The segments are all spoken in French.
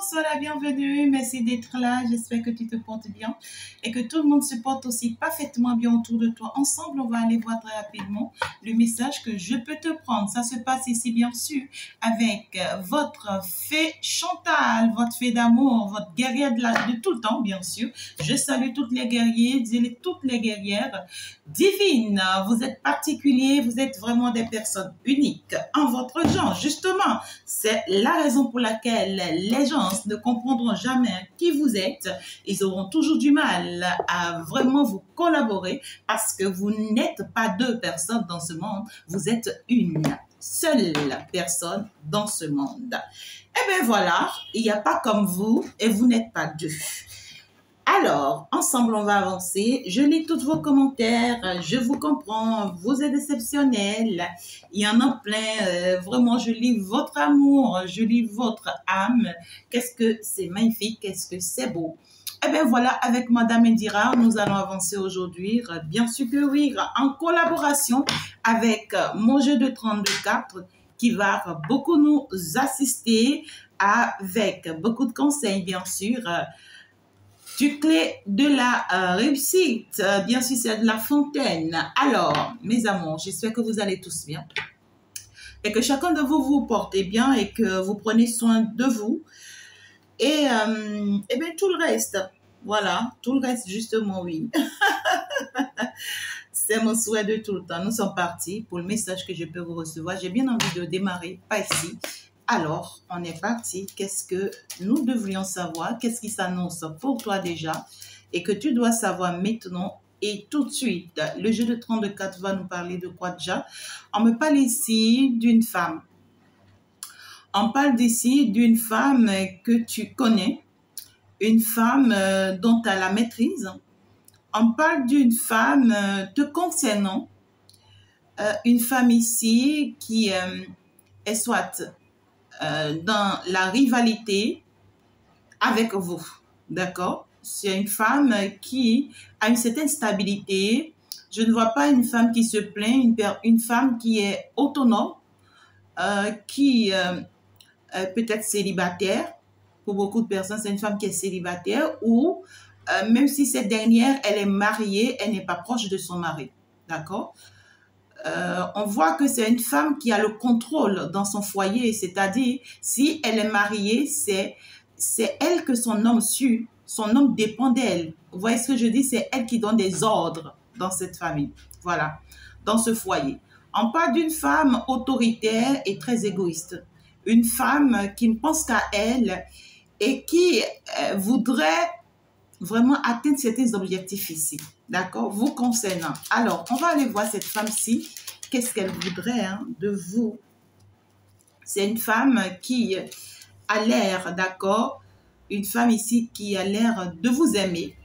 sois la bienvenue. Merci d'être là. J'espère que tu te portes bien et que tout le monde se porte aussi parfaitement bien autour de toi. Ensemble, on va aller voir très rapidement le message que je peux te prendre. Ça se passe ici, bien sûr, avec votre fée Chantal, votre fée d'amour, votre guerrière de tout le temps, bien sûr. Je salue toutes les guerriers, toutes les guerrières divines. Vous êtes particuliers, vous êtes vraiment des personnes uniques en votre genre. Justement, c'est la raison pour laquelle les gens ne comprendront jamais qui vous êtes. Ils auront toujours du mal à vraiment vous collaborer parce que vous n'êtes pas deux personnes dans ce monde. Vous êtes une seule personne dans ce monde. Eh bien voilà, il n'y a pas comme vous et vous n'êtes pas deux. Alors, ensemble, on va avancer. Je lis tous vos commentaires. Je vous comprends. Vous êtes exceptionnels. Il y en a plein. Vraiment, je lis votre amour. Je lis votre âme. Qu'est-ce que c'est magnifique. Qu'est-ce que c'est beau. Eh bien, voilà, avec Madame Indira, nous allons avancer aujourd'hui. Bien sûr que oui, en collaboration avec mon jeu de 32 qui va beaucoup nous assister avec beaucoup de conseils, bien sûr. Du clé de la réussite, bien sûr, c'est de la fontaine. Alors, mes amours, j'espère que vous allez tous bien et que chacun de vous vous portez bien et que vous prenez soin de vous. Et bien, tout le reste, voilà, tout le reste, justement, oui. C'est mon souhait de tout le temps. Nous sommes partis pour le message que je peux vous recevoir. J'ai bien envie de démarrer, pas ici. Alors, on est parti. Qu'est-ce que nous devrions savoir? Qu'est-ce qui s'annonce pour toi déjà? Et que tu dois savoir maintenant et tout de suite. Le jeu de 34 va nous parler de quoi déjà? On me parle ici d'une femme. On parle ici d'une femme que tu connais. Une femme dont tu as la maîtrise. On parle d'une femme te concernant. Une femme ici qui est soit dans la rivalité avec vous, d'accord? C'est une femme qui a une certaine stabilité. Je ne vois pas une femme qui se plaint, une femme qui est autonome, qui peut être célibataire. Pour beaucoup de personnes, c'est une femme qui est célibataire ou même si cette dernière, elle est mariée, elle n'est pas proche de son mari, d'accord? On voit que c'est une femme qui a le contrôle dans son foyer, c'est-à-dire si elle est mariée, c'est elle que son homme suit, son homme dépend d'elle. Vous voyez ce que je dis? C'est elle qui donne des ordres dans cette famille, voilà, dans ce foyer. On parle d'une femme autoritaire et très égoïste, une femme qui ne pense qu'à elle et qui voudrait vraiment atteindre certains objectifs ici, d'accord, vous concernant. Alors, on va aller voir cette femme-ci, qu'est-ce qu'elle voudrait de vous. C'est une femme qui a l'air, d'accord, une femme ici qui a l'air de vous aimer,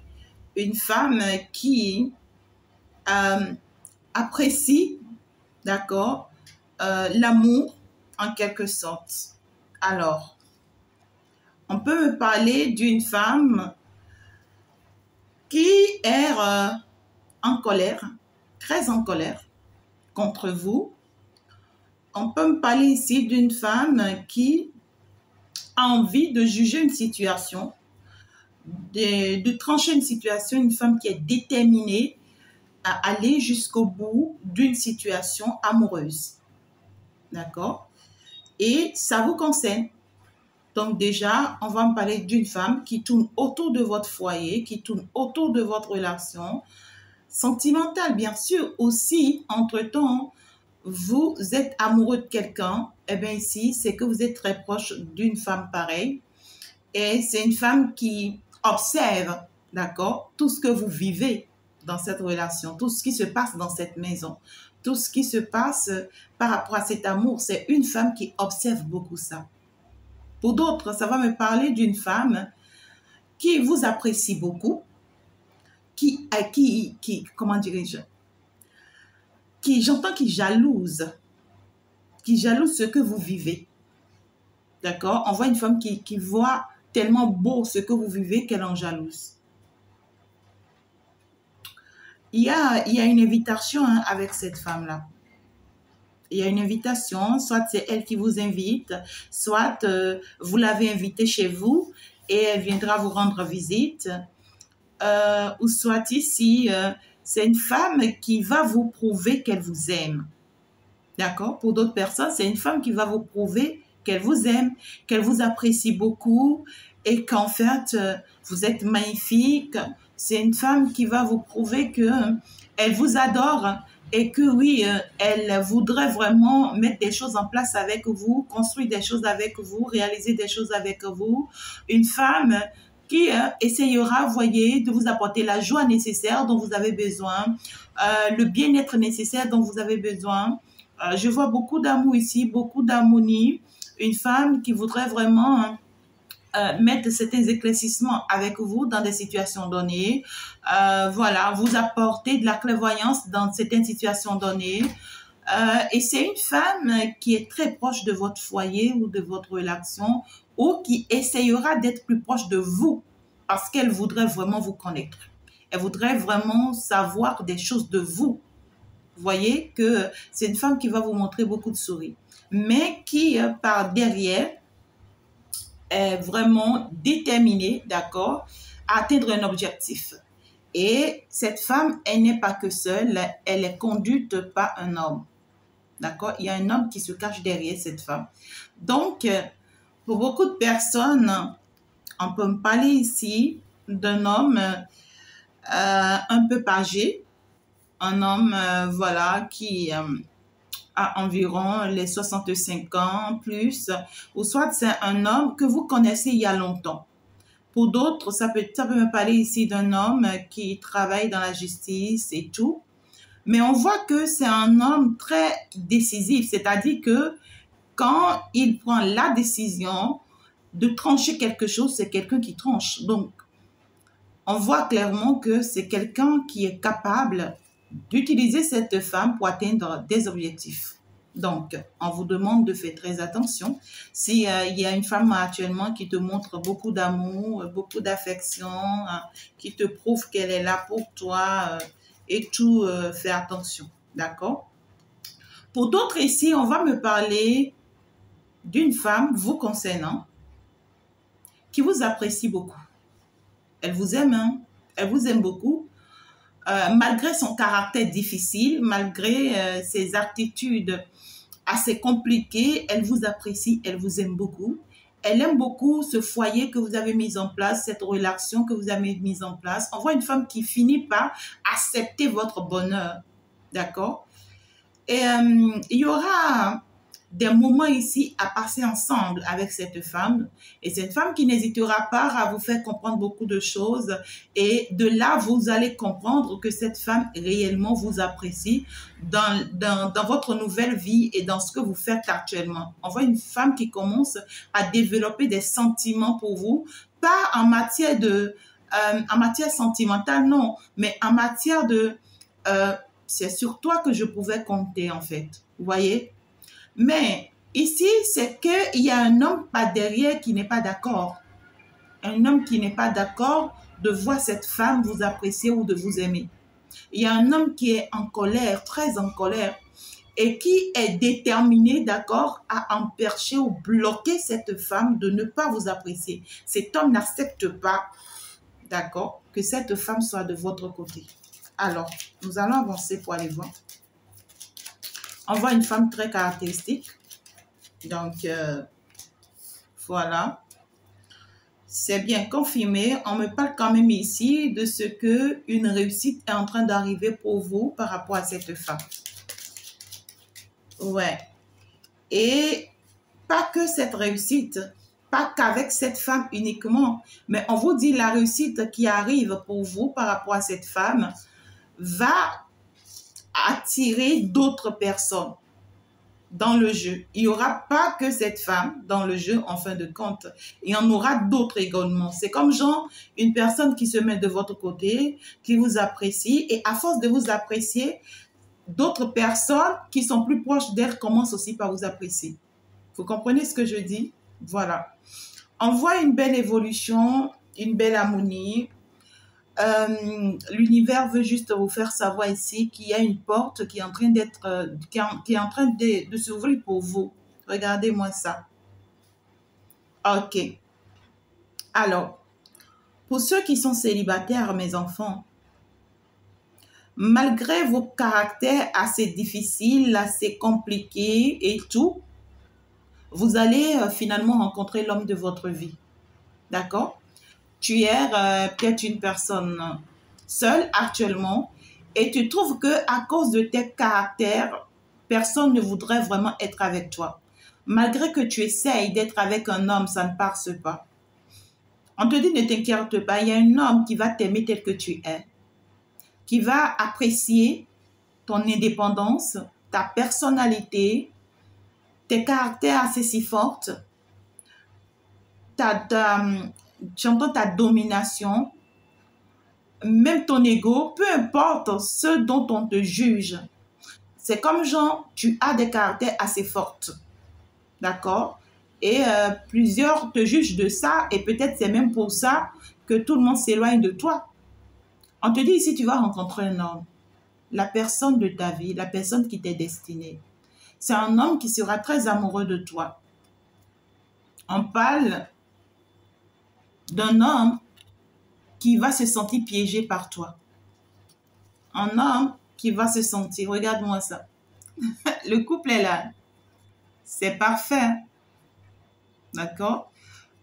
une femme qui apprécie, d'accord, l'amour en quelque sorte. Alors, on peut me parler d'une femme qui est en colère, très en colère contre vous. On peut me parler ici d'une femme qui a envie de juger une situation, de trancher une situation, une femme qui est déterminée à aller jusqu'au bout d'une situation amoureuse. D'accord? Et ça vous concerne. Donc déjà, on va me parler d'une femme qui tourne autour de votre foyer, qui tourne autour de votre relation sentimentale, bien sûr. Aussi, entre-temps, vous êtes amoureux de quelqu'un. Eh bien ici, c'est que vous êtes très proche d'une femme pareille. Et c'est une femme qui observe, d'accord, tout ce que vous vivez dans cette relation, tout ce qui se passe dans cette maison, tout ce qui se passe par rapport à cet amour. C'est une femme qui observe beaucoup ça. Pour d'autres, ça va me parler d'une femme qui vous apprécie beaucoup, comment dirais-je, j'entends qui jalouse ce que vous vivez. D'accord? On voit une femme qui voit tellement beau ce que vous vivez qu'elle en jalouse. Il y a une invitation avec cette femme-là. Il y a une invitation, soit c'est elle qui vous invite, soit vous l'avez invitée chez vous et elle viendra vous rendre visite. Ou soit ici, c'est une femme qui va vous prouver qu'elle vous aime. D'accord? Pour d'autres personnes, c'est une femme qui va vous prouver qu'elle vous aime, qu'elle vous apprécie beaucoup et qu'en fait, vous êtes magnifique. C'est une femme qui va vous prouver que elle vous adore et que oui, elle voudrait vraiment mettre des choses en place avec vous, construire des choses avec vous, réaliser des choses avec vous. Une femme qui essayera, voyez, de vous apporter la joie nécessaire dont vous avez besoin, le bien-être nécessaire dont vous avez besoin. Je vois beaucoup d'amour ici, beaucoup d'harmonie. Une femme qui voudrait vraiment mettre certains éclaircissements avec vous dans des situations données. Voilà, vous apporter de la clairvoyance dans certaines situations données. Et c'est une femme qui est très proche de votre foyer ou de votre relation ou qui essayera d'être plus proche de vous parce qu'elle voudrait vraiment vous connaître. Elle voudrait vraiment savoir des choses de vous. Vous voyez que c'est une femme qui va vous montrer beaucoup de sourires, mais qui, par derrière, est vraiment déterminée, d'accord, à atteindre un objectif. Et cette femme, elle n'est pas que seule, elle est conduite par un homme. D'accord? Il y a un homme qui se cache derrière cette femme. Donc, pour beaucoup de personnes, on peut me parler ici d'un homme un peu âgé, un homme, voilà, qui a environ les 65 ans, plus, ou soit c'est un homme que vous connaissez il y a longtemps. Pour d'autres, ça peut me parler ici d'un homme qui travaille dans la justice et tout. Mais on voit que c'est un homme très décisif, c'est-à-dire que quand il prend la décision de trancher quelque chose, c'est quelqu'un qui tranche. Donc, on voit clairement que c'est quelqu'un qui est capable d'utiliser cette femme pour atteindre des objectifs. Donc, on vous demande de faire très attention. Si il y a une femme actuellement qui te montre beaucoup d'amour, beaucoup d'affection, qui te prouve qu'elle est là pour toi et tout, fais attention. D'accord? Pour d'autres ici, on va me parler d'une femme vous concernant qui vous apprécie beaucoup. Elle vous aime, hein? Elle vous aime beaucoup. Malgré son caractère difficile, malgré ses attitudes assez compliquées, elle vous apprécie, elle vous aime beaucoup. Elle aime beaucoup ce foyer que vous avez mis en place, cette relation que vous avez mise en place. On voit une femme qui finit par accepter votre bonheur. D'accord? Et il y aura des moments ici à passer ensemble avec cette femme. Et c'est une femme qui n'hésitera pas à vous faire comprendre beaucoup de choses. Et de là, vous allez comprendre que cette femme réellement vous apprécie dans votre nouvelle vie et dans ce que vous faites actuellement. On voit une femme qui commence à développer des sentiments pour vous, pas en matière sentimentale, non, mais en matière de... c'est sur toi que je pouvais compter, en fait. Vous voyez? Mais ici, c'est qu'il y a un homme pas derrière qui n'est pas d'accord. Un homme qui n'est pas d'accord de voir cette femme vous apprécier ou de vous aimer. Il y a un homme qui est en colère, très en colère, et qui est déterminé, d'accord, à empêcher ou bloquer cette femme de ne pas vous apprécier. Cet homme n'accepte pas, d'accord, que cette femme soit de votre côté. Alors, nous allons avancer pour aller voir. On voit une femme très caractéristique. Donc, voilà. C'est bien confirmé. On me parle quand même ici de ce que une réussite est en train d'arriver pour vous par rapport à cette femme. Ouais. Et pas que cette réussite, pas qu'avec cette femme uniquement, mais on vous dit la réussite qui arrive pour vous par rapport à cette femme va attirer d'autres personnes dans le jeu. Il n'y aura pas que cette femme dans le jeu en fin de compte. Il y en aura d'autres également. C'est comme genre une personne qui se met de votre côté, qui vous apprécie et à force de vous apprécier, d'autres personnes qui sont plus proches d'elle commencent aussi par vous apprécier. Vous comprenez ce que je dis? Voilà. On voit une belle évolution, une belle harmonie. l'univers veut juste vous faire savoir ici qu'il y a une porte qui est en train d'être, qui est en train de s'ouvrir pour vous. Regardez-moi ça. Ok. Alors, pour ceux qui sont célibataires, mes enfants, malgré vos caractères assez difficiles, assez compliqués et tout, vous allez finalement rencontrer l'homme de votre vie. D'accord? Tu es peut-être une personne seule actuellement et tu trouves que à cause de tes caractères, personne ne voudrait vraiment être avec toi. Malgré que tu essayes d'être avec un homme, ça ne passe pas. On te dit ne t'inquiète pas, il y a un homme qui va t'aimer tel que tu es, qui va apprécier ton indépendance, ta personnalité, tes caractères assez si fortes, j'entends ta domination, même ton ego, peu importe ce dont on te juge. C'est comme genre, tu as des caractères assez forts, d'accord? Et plusieurs te jugent de ça et peut-être c'est même pour ça que tout le monde s'éloigne de toi. On te dit ici, tu vas rencontrer un homme, la personne de ta vie, la personne qui t'est destinée. C'est un homme qui sera très amoureux de toi. On parle d'un homme qui va se sentir piégé par toi. Un homme qui va se sentir, regarde-moi ça. Le couple est là. C'est parfait. D'accord?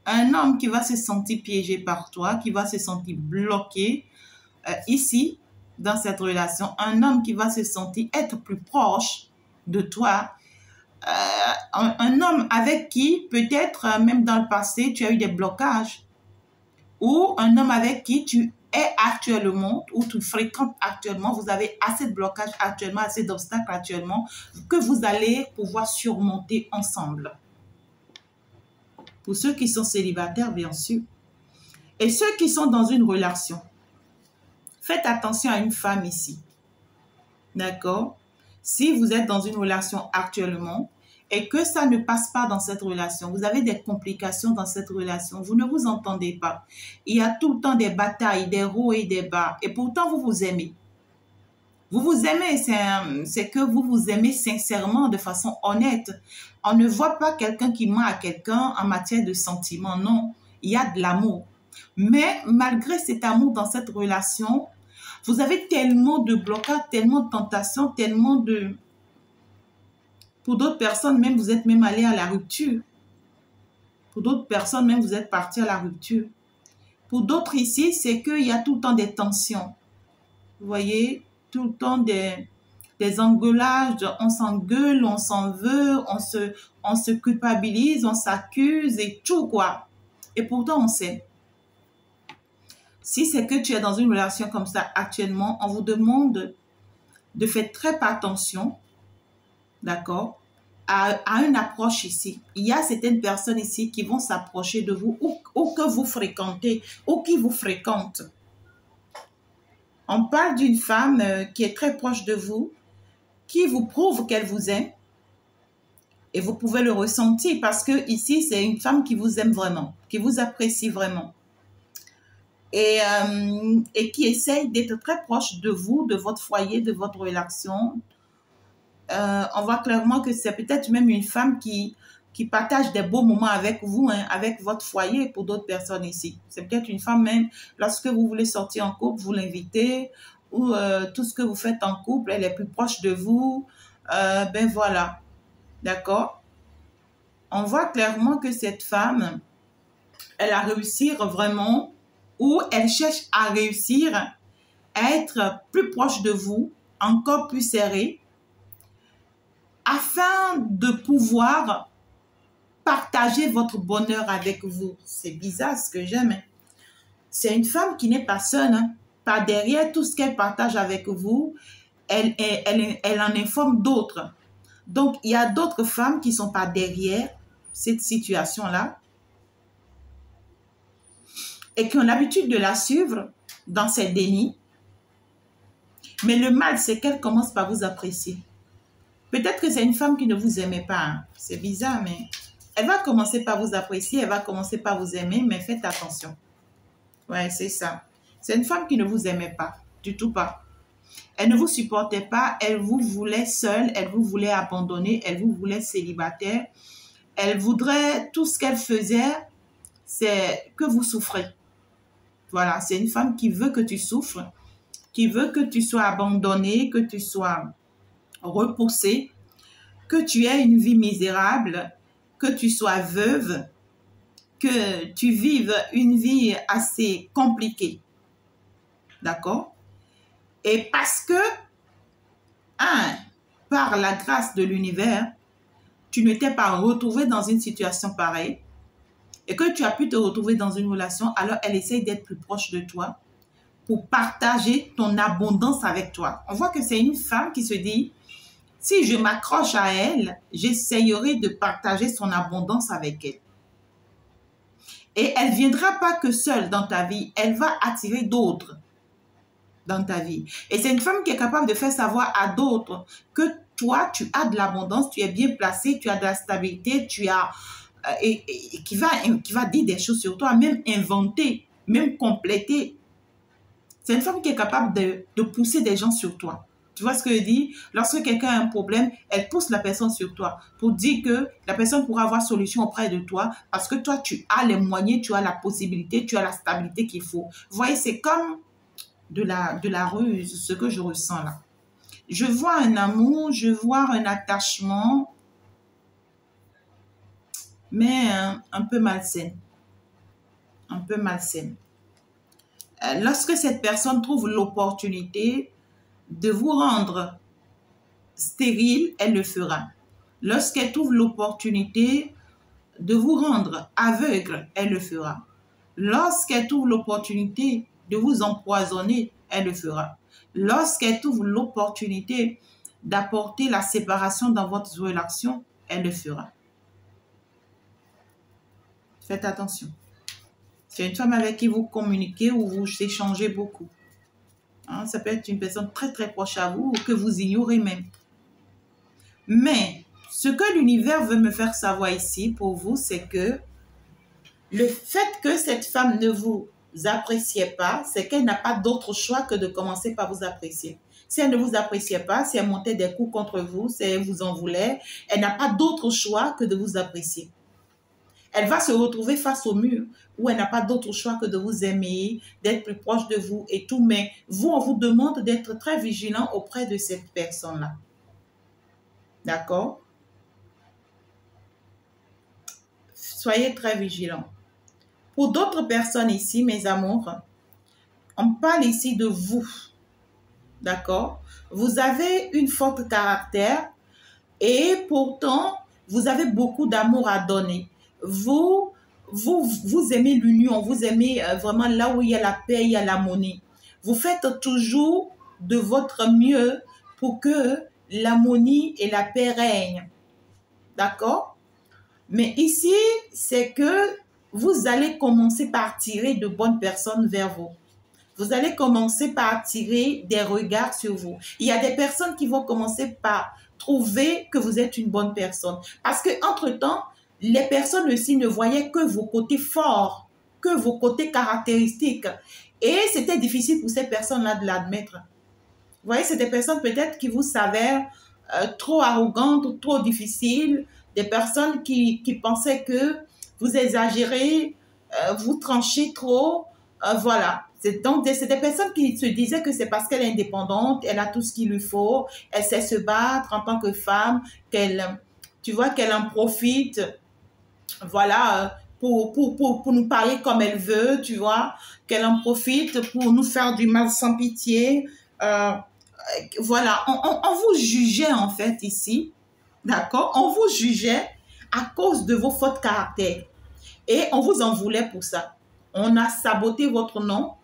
Un homme qui va se sentir piégé par toi, qui va se sentir bloqué ici, dans cette relation. Un homme qui va se sentir être plus proche de toi. Un homme avec qui, peut-être même dans le passé, tu as eu des blocages. Ou un homme avec qui tu es actuellement, ou tu fréquentes actuellement, vous avez assez de blocages actuellement, assez d'obstacles actuellement, que vous allez pouvoir surmonter ensemble. Pour ceux qui sont célibataires, bien sûr. Et ceux qui sont dans une relation, faites attention à une femme ici. D'accord? Si vous êtes dans une relation actuellement et que ça ne passe pas dans cette relation, vous avez des complications dans cette relation, vous ne vous entendez pas. Il y a tout le temps des batailles, des hauts et des bas. Et pourtant, vous vous aimez. Vous vous aimez, c'est que vous vous aimez sincèrement, de façon honnête. On ne voit pas quelqu'un qui ment à quelqu'un en matière de sentiments, non. Il y a de l'amour. Mais malgré cet amour dans cette relation, vous avez tellement de blocages, tellement de tentations, tellement de... Pour d'autres personnes, même vous êtes même allé à la rupture. Pour d'autres personnes, même vous êtes parti à la rupture. Pour d'autres ici, c'est qu'il y a tout le temps des tensions. Vous voyez, tout le temps des engueulages, on s'engueule, on s'en veut, on se culpabilise, on s'accuse et tout quoi. Et pourtant, on sait. Si c'est que tu es dans une relation comme ça actuellement, on vous demande de faire très attention, d'accord, à une approche ici. Il y a certaines personnes ici qui vont s'approcher de vous ou que vous fréquentez ou qui vous fréquentent. On parle d'une femme qui est très proche de vous, qui vous prouve qu'elle vous aime. Et vous pouvez le ressentir parce que ici, c'est une femme qui vous aime vraiment, qui vous apprécie vraiment. Et qui essaye d'être très proche de vous, de votre foyer, de votre relation. On voit clairement que c'est peut-être même une femme qui partage des beaux moments avec vous, hein, avec votre foyer pour d'autres personnes ici. C'est peut-être une femme même, lorsque vous voulez sortir en couple, vous l'invitez, ou tout ce que vous faites en couple, elle est plus proche de vous. Ben voilà, d'accord? On voit clairement que cette femme, elle a réussi vraiment, ou elle cherche à réussir à être plus proche de vous, encore plus serrée, afin de pouvoir partager votre bonheur avec vous. C'est bizarre ce que j'aime. Hein? C'est une femme qui n'est pas seule. Hein? Par derrière tout ce qu'elle partage avec vous, elle en informe d'autres. Donc, il y a d'autres femmes qui sont par derrière cette situation-là et qui ont l'habitude de la suivre dans ses dénis. Mais le mal, c'est qu'elle commence par vous apprécier. Peut-être que c'est une femme qui ne vous aimait pas. Hein? C'est bizarre, mais elle va commencer par vous apprécier, elle va commencer par vous aimer, mais faites attention. Ouais, c'est ça. C'est une femme qui ne vous aimait pas, du tout pas. Elle ne vous supportait pas, elle vous voulait seule, elle vous voulait abandonner, elle vous voulait célibataire. Elle voudrait, tout ce qu'elle faisait, c'est que vous souffrez. Voilà, c'est une femme qui veut que tu souffres, qui veut que tu sois abandonné, que tu sois repoussé, que tu aies une vie misérable, que tu sois veuve, que tu vives une vie assez compliquée. D'accord? Et parce que, par la grâce de l'univers, tu ne t'es pas retrouvé dans une situation pareille et que tu as pu te retrouver dans une relation, alors elle essaye d'être plus proche de toi pour partager ton abondance avec toi. On voit que c'est une femme qui se dit, si je m'accroche à elle, j'essayerai de partager son abondance avec elle. Et elle ne viendra pas que seule dans ta vie, elle va attirer d'autres dans ta vie. Et c'est une femme qui est capable de faire savoir à d'autres que toi, tu as de l'abondance, tu es bien placé, tu as de la stabilité, tu as... et qui va dire des choses sur toi, même inventer, même compléter. C'est une femme qui est capable de pousser des gens sur toi. Tu vois ce que je dis? Lorsque quelqu'un a un problème, elle pousse la personne sur toi pour dire que la personne pourra avoir solution auprès de toi parce que toi, tu as les moyens, tu as la possibilité, tu as la stabilité qu'il faut. Vous voyez, c'est comme de la ruse, ce que je ressens là. Je vois un amour, je vois un attachement, mais un peu malsaine. Un peu malsaine. Lorsque cette personne trouve l'opportunité de vous rendre stérile, elle le fera. Lorsqu'elle trouve l'opportunité de vous rendre aveugle, elle le fera. Lorsqu'elle trouve l'opportunité de vous empoisonner, elle le fera. Lorsqu'elle trouve l'opportunité d'apporter la séparation dans votre relation, elle le fera. Faites attention. C'est une femme avec qui vous communiquez ou vous échangez beaucoup. Hein, ça peut être une personne très très proche à vous ou que vous ignorez même. Mais ce que l'univers veut me faire savoir ici pour vous, c'est que le fait que cette femme ne vous appréciait pas, c'est qu'elle n'a pas d'autre choix que de commencer par vous apprécier. Si elle ne vous appréciait pas, si elle montait des coups contre vous, si elle vous en voulait, elle n'a pas d'autre choix que de vous apprécier. Elle va se retrouver face au mur où elle n'a pas d'autre choix que de vous aimer, d'être plus proche de vous et tout. Mais vous, on vous demande d'être très vigilant auprès de cette personne-là. D'accord? Soyez très vigilants. Pour d'autres personnes ici, mes amours, on parle ici de vous. D'accord? Vous avez une forte caractère et pourtant, vous avez beaucoup d'amour à donner. Vous aimez l'union, vous aimez vraiment là où il y a la paix, il y a l'harmonie. Vous faites toujours de votre mieux pour que l'harmonie et la paix règnent. D'accord? Mais ici, c'est que vous allez commencer par attirer de bonnes personnes vers vous. Vous allez commencer par attirer des regards sur vous. Il y a des personnes qui vont commencer par trouver que vous êtes une bonne personne. Parce qu'entre-temps, les personnes aussi ne voyaient que vos côtés forts, que vos côtés caractéristiques. Et c'était difficile pour ces personnes-là de l'admettre. Vous voyez, c'est des personnes peut-être qui vous s'avèrent trop arrogantes, trop difficiles, des personnes qui pensaient que vous exagérez, vous tranchez trop, voilà. Donc, c'est des personnes qui se disaient que c'est parce qu'elle est indépendante, elle a tout ce qu'il lui faut, elle sait se battre en tant que femme, tu vois, qu'elle en profite, voilà, pour nous parler comme elle veut, tu vois, qu'elle en profite pour nous faire du mal sans pitié. Voilà, on vous jugeait en fait ici, d'accord? On vous jugeait à cause de vos fautes de caractère et on vous en voulait pour ça. On a saboté votre nom.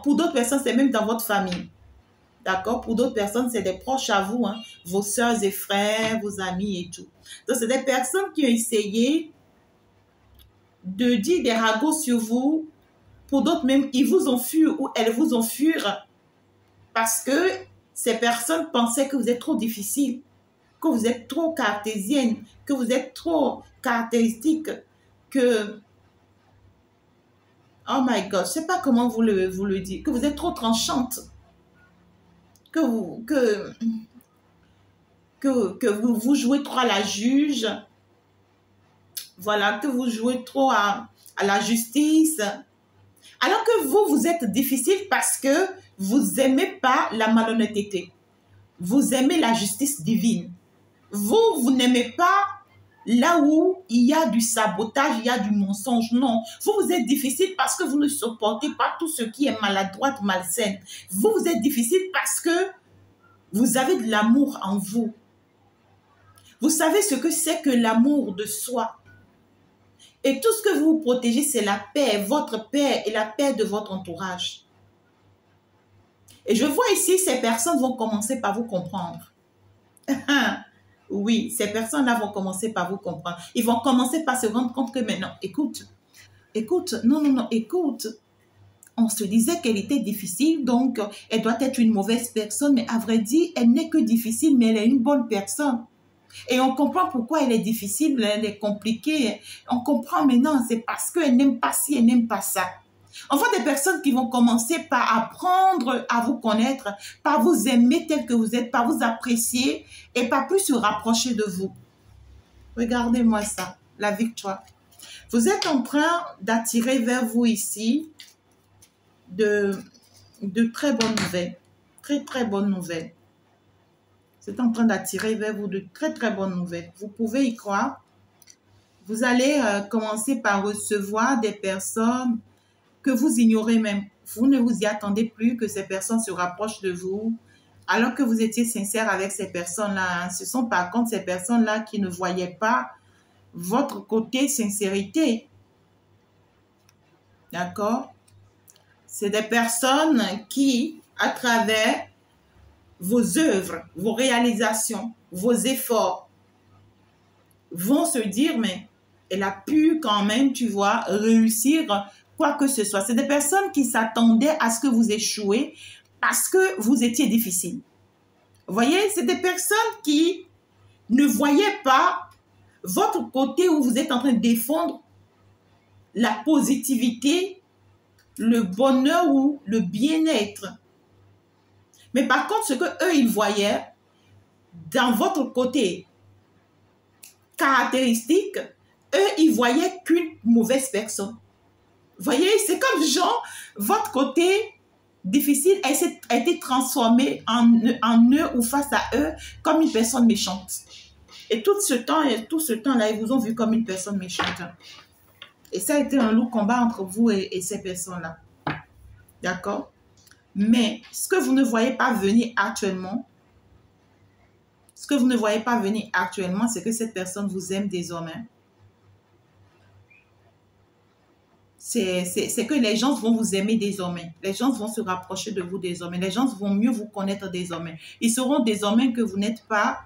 Pour d'autres personnes, c'est même dans votre famille. D'accord? Pour d'autres personnes, c'est des proches à vous, hein, vos soeurs et frères, vos amis et tout. Donc, c'est des personnes qui ont essayé de dire des ragots sur vous. Pour d'autres même, ils vous ont fui ou elles vous ont fui parce que ces personnes pensaient que vous êtes trop difficile, que vous êtes trop cartésienne, que vous êtes trop caractéristique, que Oh my God, je ne sais pas comment vous le dire, que vous êtes trop tranchante, que vous jouez trop à la juge, voilà, que vous jouez trop à la justice, alors que vous êtes difficile parce que vous n'aimez pas la malhonnêteté, vous aimez la justice divine, vous n'aimez pas là où il y a du sabotage, il y a du mensonge. Non, vous êtes difficile parce que vous ne supportez pas tout ce qui est maladroite, malsaine. Vous êtes difficile parce que vous avez de l'amour en vous. Vous savez ce que c'est que l'amour de soi. Et tout ce que vous protégez, c'est la paix, votre paix et la paix de votre entourage. Et je vois ici, ces personnes vont commencer par vous comprendre. Oui, ces personnes-là vont commencer par vous comprendre. Ils vont commencer par se rendre compte que maintenant, écoute, non, écoute. On se disait qu'elle était difficile, donc elle doit être une mauvaise personne, mais à vrai dire, elle n'est que difficile, mais elle est une bonne personne. Et on comprend pourquoi elle est difficile, elle est compliquée. On comprend maintenant, c'est parce qu'elle n'aime pas ci, elle n'aime pas ça. On voit des personnes qui vont commencer par apprendre à vous connaître, par vous aimer tel que vous êtes, par vous apprécier et par plus se rapprocher de vous. Regardez-moi ça, la victoire. Vous êtes en train d'attirer vers vous ici de très bonnes nouvelles. Très, très bonnes nouvelles. C'est en train d'attirer vers vous de très, très bonnes nouvelles. Vous pouvez y croire. Vous allez commencer par recevoir des personnes que vous ignorez même. Vous ne vous y attendez plus que ces personnes se rapprochent de vous, alors que vous étiez sincère avec ces personnes-là. Ce sont par contre ces personnes-là qui ne voyaient pas votre côté sincérité. D'accord? C'est des personnes qui, à travers vos œuvres, vos réalisations, vos efforts, vont se dire, mais elle a pu quand même, tu vois, réussir quoi que ce soit. C'est des personnes qui s'attendaient à ce que vous échouez parce que vous étiez difficile. Vous voyez, c'est des personnes qui ne voyaient pas votre côté où vous êtes en train de défendre la positivité, le bonheur ou le bien-être. Mais par contre, ce que eux ils voyaient dans votre côté caractéristique, eux, ils voyaient qu'une mauvaise personne. Vous voyez, c'est comme genre, votre côté difficile a été transformé en eux ou face à eux comme une personne méchante. Et tout ce temps-là, ils vous ont vu comme une personne méchante. Et ça a été un lourd combat entre vous et ces personnes-là. D'accord? Mais ce que vous ne voyez pas venir actuellement, c'est que cette personne vous aime désormais. C'est que les gens vont vous aimer désormais. Les gens vont se rapprocher de vous désormais. Les gens vont mieux vous connaître désormais. Ils sauront désormais que vous n'êtes pas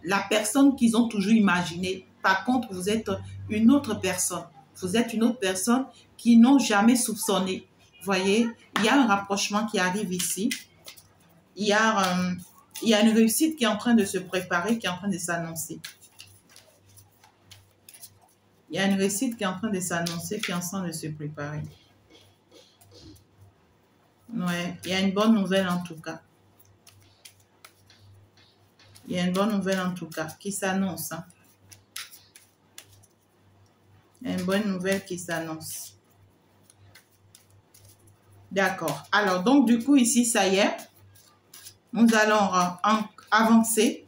la personne qu'ils ont toujours imaginée. Par contre, vous êtes une autre personne. Vous êtes une autre personne qu'ils n'ont jamais soupçonnée. Vous voyez, il y a un rapprochement qui arrive ici. Il y a une réussite qui est en train de se préparer, qui est en train de s'annoncer. Il y a une réussite qui est en train de s'annoncer, qui est en train de se préparer. Ouais, il y a une bonne nouvelle en tout cas. Il y a une bonne nouvelle en tout cas qui s'annonce. Hein. Il y a une bonne nouvelle qui s'annonce. D'accord. Alors, donc du coup, ici, ça y est. Nous allons avancer.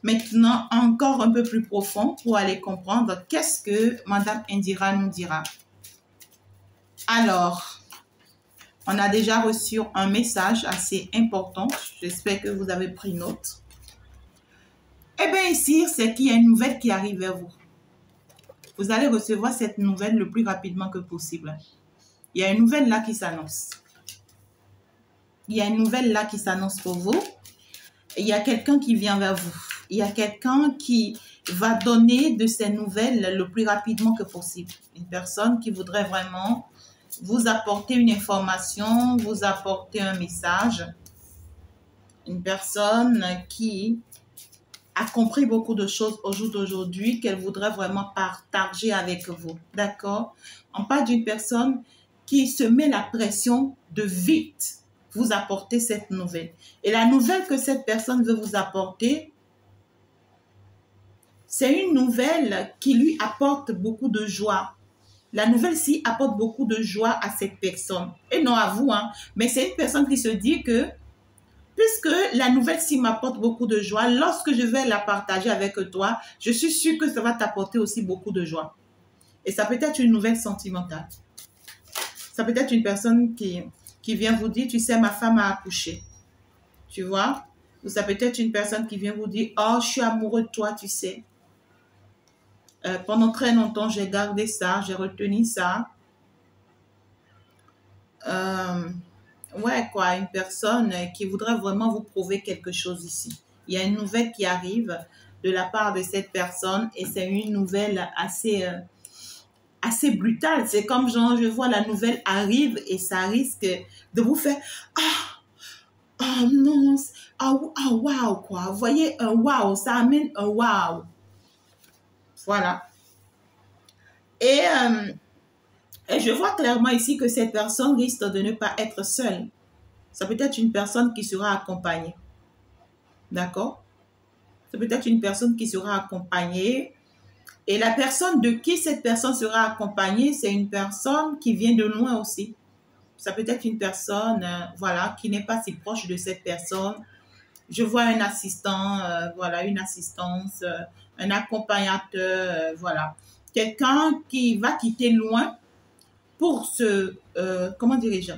Maintenant, encore un peu plus profond pour aller comprendre qu'est-ce que Madame Indira nous dira. Alors, on a déjà reçu un message assez important. J'espère que vous avez pris note. Eh bien, ici, c'est qu'il y a une nouvelle qui arrive vers vous. Vous allez recevoir cette nouvelle le plus rapidement que possible. Il y a une nouvelle là qui s'annonce. Il y a une nouvelle là qui s'annonce pour vous. Il y a quelqu'un qui vient vers vous. Il y a quelqu'un qui va donner de ces nouvelles le plus rapidement que possible. Une personne qui voudrait vraiment vous apporter une information, vous apporter un message. Une personne qui a compris beaucoup de choses au jour d'aujourd'hui qu'elle voudrait vraiment partager avec vous. D'accord? On parle d'une personne qui se met la pression de vite vous apporter cette nouvelle. Et la nouvelle que cette personne veut vous apporter, c'est une nouvelle qui lui apporte beaucoup de joie. La nouvelle-ci apporte beaucoup de joie à cette personne. Et non à vous, hein. Mais c'est une personne qui se dit que puisque la nouvelle-ci m'apporte beaucoup de joie, lorsque je vais la partager avec toi, je suis sûre que ça va t'apporter aussi beaucoup de joie. Et ça peut être une nouvelle sentimentale. Ça peut être une personne qui vient vous dire, tu sais, ma femme a accouché. Tu vois? Ou ça peut être une personne qui vient vous dire, oh, je suis amoureux de toi, tu sais. Pendant très longtemps, j'ai gardé ça, j'ai retenu ça. Ouais, quoi, une personne qui voudrait vraiment vous prouver quelque chose ici. Il y a une nouvelle qui arrive de la part de cette personne et c'est une nouvelle assez brutale. C'est comme genre, je vois la nouvelle arrive et ça risque de vous faire « Ah, oh non, oh, wow, quoi. » Vous voyez, un wow, ça amène un wow. Voilà. Et je vois clairement ici que cette personne risque de ne pas être seule. Ça peut être une personne qui sera accompagnée. D'accord? Ça peut être une personne qui sera accompagnée. Et la personne de qui cette personne sera accompagnée, c'est une personne qui vient de loin aussi. Ça peut être une personne, voilà, qui n'est pas si proche de cette personne. Je vois un assistant, voilà, une assistance, un accompagnateur, voilà. Quelqu'un qui va quitter loin pour comment dirais-je?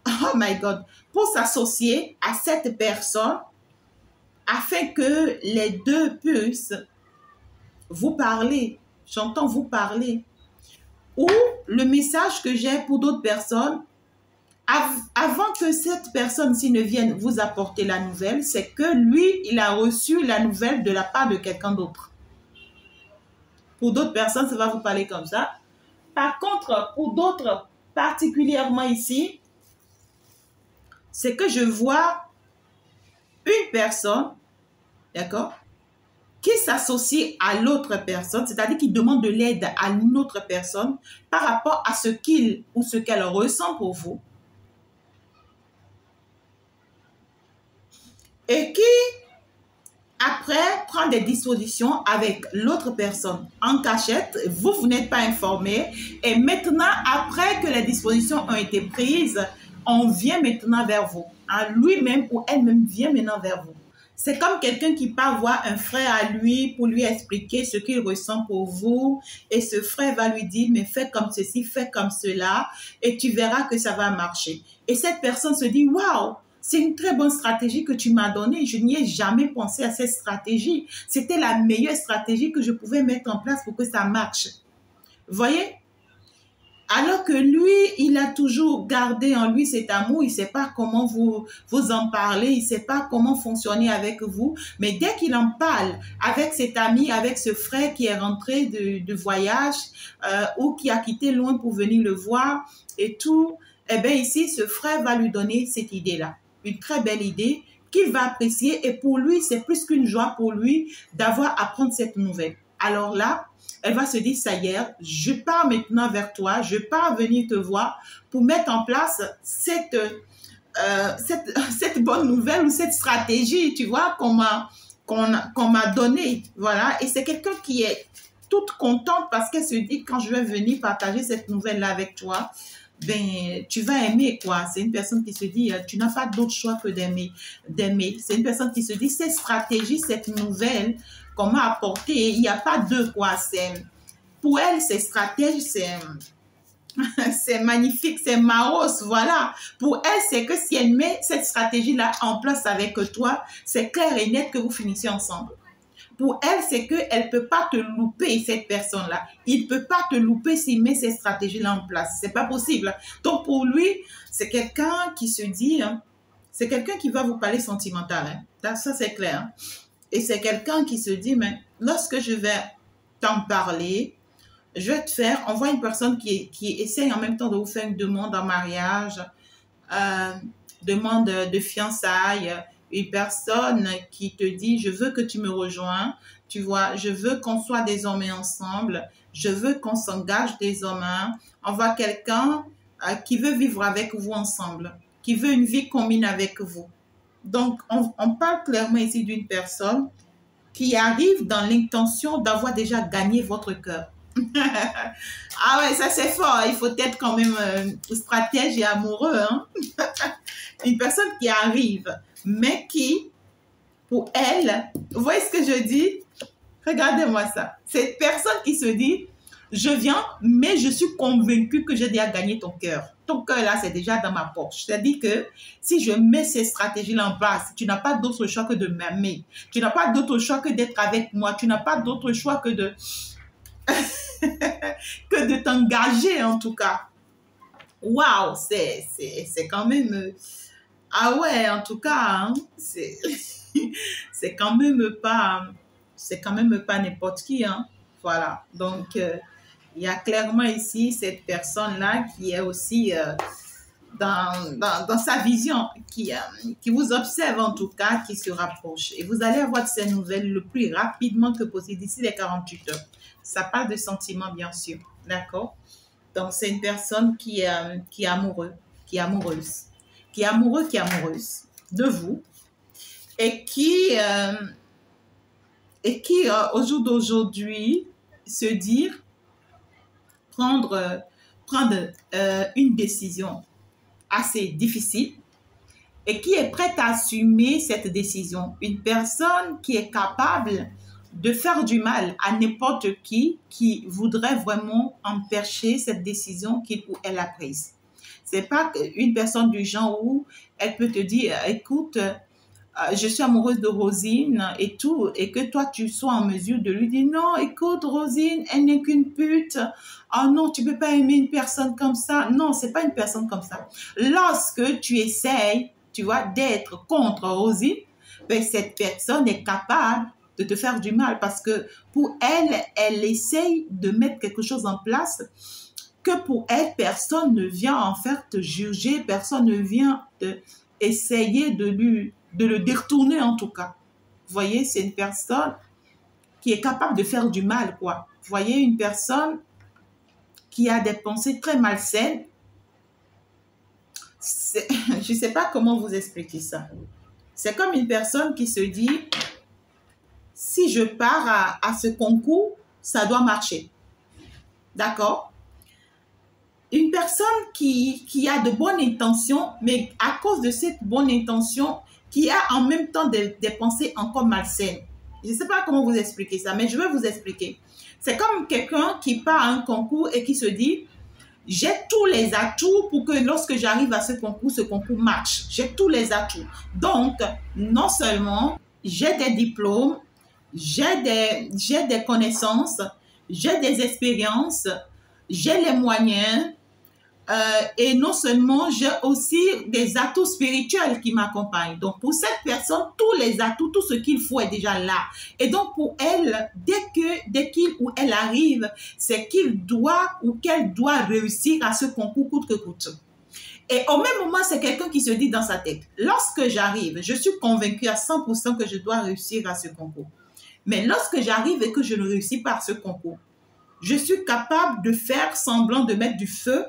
Oh my God, pour s'associer à cette personne afin que les deux puissent vous parler. J'entends vous parler. Ou le message que j'ai pour d'autres personnes, avant que cette personne-ci ne vienne vous apporter la nouvelle, c'est que lui, il a reçu la nouvelle de la part de quelqu'un d'autre. Pour d'autres personnes, ça va vous parler comme ça. Par contre, pour d'autres, particulièrement ici, c'est que je vois une personne, d'accord, qui s'associe à l'autre personne, c'est-à-dire qui demande de l'aide à une autre personne par rapport à ce qu'il ou ce qu'elle ressent pour vous. Et qui, après, prend des dispositions avec l'autre personne en cachette. Vous n'êtes pas informé. Et maintenant, après que les dispositions ont été prises, on vient maintenant vers vous. Lui-même ou elle-même vient maintenant vers vous. C'est comme quelqu'un qui part voir un frère à lui pour lui expliquer ce qu'il ressent pour vous. Et ce frère va lui dire, mais fais comme ceci, fais comme cela, et tu verras que ça va marcher. Et cette personne se dit, waouh, c'est une très bonne stratégie que tu m'as donnée. Je n'y ai jamais pensé à cette stratégie. C'était la meilleure stratégie que je pouvais mettre en place pour que ça marche. Vous voyez? Alors que lui, il a toujours gardé en lui cet amour, il ne sait pas comment vous en parler, il ne sait pas comment fonctionner avec vous. Mais dès qu'il en parle avec cet ami, avec ce frère qui est rentré de voyage ou qui a quitté loin pour venir le voir et tout, eh bien ici, ce frère va lui donner cette idée-là. Une très belle idée qu'il va apprécier et pour lui, c'est plus qu'une joie pour lui d'avoir à prendre cette nouvelle. Alors là, elle va se dire, ça y est, je pars maintenant vers toi, je pars venir te voir pour mettre en place cette bonne nouvelle ou cette stratégie, tu vois, qu'on m'a donnée. Voilà. Et c'est quelqu'un qui est toute contente parce qu'elle se dit, quand je vais venir partager cette nouvelle-là avec toi, ben, tu vas aimer, quoi. C'est une personne qui se dit, tu n'as pas d'autre choix que d'aimer. C'est une personne qui se dit, cette stratégie, cette nouvelle qu'on m'a apportée, il n'y a pas deux, quoi. Pour elle, c'est stratège, c'est magnifique, c'est maos, voilà. Pour elle, c'est que si elle met cette stratégie-là en place avec toi, c'est clair et net que vous finissez ensemble. Pour elle, c'est qu'elle ne peut pas te louper, cette personne-là. Il ne peut pas te louper s'il met cette stratégie-là en place. Ce n'est pas possible. Donc, pour lui, c'est quelqu'un qui se dit, hein, c'est quelqu'un qui va vous parler sentimental. Hein. Ça, c'est clair. Hein. Et c'est quelqu'un qui se dit, mais lorsque je vais t'en parler, je vais te faire, on voit une personne qui essaye en même temps de vous faire une demande en mariage, demande de fiançailles, une personne qui te dit, je veux que tu me rejoins, tu vois, je veux qu'on soit désormais ensemble, je veux qu'on s'engage désormais. On voit quelqu'un qui veut vivre avec vous ensemble, qui veut une vie commune avec vous. Donc, on parle clairement ici d'une personne qui arrive dans l'intention d'avoir déjà gagné votre cœur. Ah ouais, ça c'est fort. Il faut être quand même stratège et amoureux. Hein? Une personne qui arrive, mais qui, pour elle, vous voyez ce que je dis? Regardez-moi ça. Cette personne qui se dit, je viens, mais je suis convaincue que j'ai déjà gagné ton cœur. Ton cœur là, c'est déjà dans ma poche. C'est-à-dire que si je mets ces stratégies-là en place, tu n'as pas d'autre choix que de m'aimer. Tu n'as pas d'autre choix que d'être avec moi. Tu n'as pas d'autre choix que de que de t'engager en tout cas. Waouh, c'est quand même... Ah ouais, en tout cas, hein, c'est quand même pas n'importe qui. Hein. Voilà, donc il y a clairement ici cette personne-là qui est aussi dans sa vision, qui vous observe en tout cas, qui se rapproche. Et vous allez avoir de ces nouvelles le plus rapidement que possible, d'ici les 48 heures. Ça parle de sentiments, bien sûr. D'accord? Donc, c'est une personne qui est amoureux, qui est amoureuse, qui est amoureux, qui est amoureuse de vous et qui au jour d'aujourd'hui, se dire, prendre une décision assez difficile et qui est prête à assumer cette décision. Une personne qui est capable de faire du mal à n'importe qui voudrait vraiment empêcher cette décision qu'il ou elle a prise. C'est pas une personne du genre où elle peut te dire, écoute, je suis amoureuse de Rosine et tout, et que toi, tu sois en mesure de lui dire, non, écoute, Rosine, elle n'est qu'une pute. Oh non, tu peux pas aimer une personne comme ça. Non, c'est pas une personne comme ça. Lorsque tu essayes, tu vois, d'être contre Rosine, ben, cette personne est capable de te faire du mal parce que pour elle, elle essaye de mettre quelque chose en place que pour elle, personne ne vient en faire te juger, personne ne vient essayer de le détourner en tout cas. Vous voyez, c'est une personne qui est capable de faire du mal, quoi. Vous voyez, une personne qui a des pensées très malsaines. Je ne sais pas comment vous expliquer ça. C'est comme une personne qui se dit, si je pars à ce concours, ça doit marcher. D'accord? Une personne qui a de bonnes intentions, mais à cause de cette bonne intention, qui a en même temps des pensées encore malsaines. Je ne sais pas comment vous expliquer ça, mais je vais vous expliquer. C'est comme quelqu'un qui part à un concours et qui se dit, j'ai tous les atouts pour que lorsque j'arrive à ce concours marche. J'ai tous les atouts. Donc, non seulement j'ai des diplômes, j'ai des connaissances, j'ai des expériences, j'ai les moyens, et non seulement, j'ai aussi des atouts spirituels qui m'accompagnent. Donc, pour cette personne, tous les atouts, tout ce qu'il faut est déjà là. Et donc, pour elle, dès qu'il ou elle arrive, c'est qu'il doit ou qu'elle doit réussir à ce concours coûte que coûte. Et au même moment, c'est quelqu'un qui se dit dans sa tête, lorsque j'arrive, je suis convaincue à 100% que je dois réussir à ce concours. Mais lorsque j'arrive et que je ne réussis pas à ce concours, je suis capable de faire semblant de mettre du feu